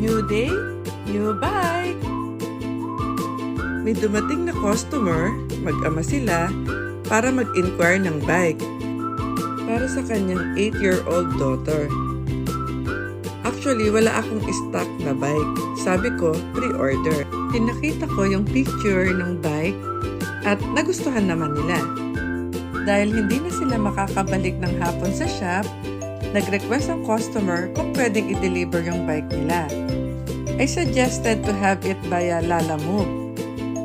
New day, new bike! May dumating na customer, mag-ama sila, para mag-inquire ng bike para sa kanyang 8-year-old daughter. Actually, wala akong stock na bike. Sabi ko, pre-order. Pinakita ko yung picture ng bike at nagustuhan naman nila. Dahil hindi na sila makakabalik ng hapon sa shop, nag-request ang customer kung pwedeng i-deliver yung bike nila. I suggested to have it via Lalamove,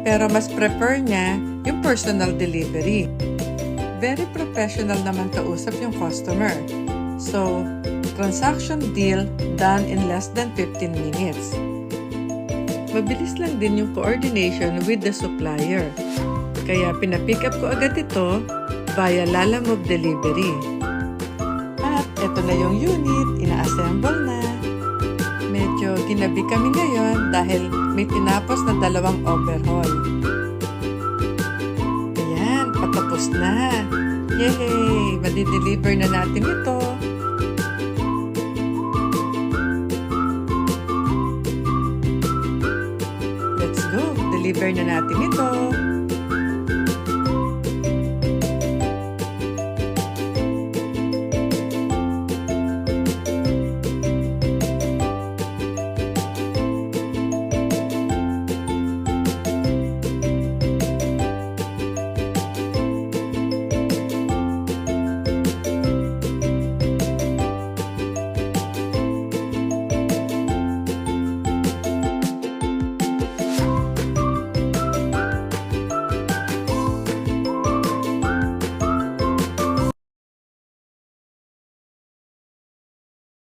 pero mas prefer niya yung personal delivery. Very professional naman kausap yung customer. So, transaction deal done in less than 15 minutes. Mabilis lang din yung coordination with the supplier. Kaya pinapick up ko agad ito via Lalamove delivery. At eto na yung unit, ina-assemble na. Medyo ginabi kami ngayon dahil may tinapos na 2 overhaul. Ayan, patapos na. Yay! Madi-deliver na natin ito. Let's go! Deliver na natin ito.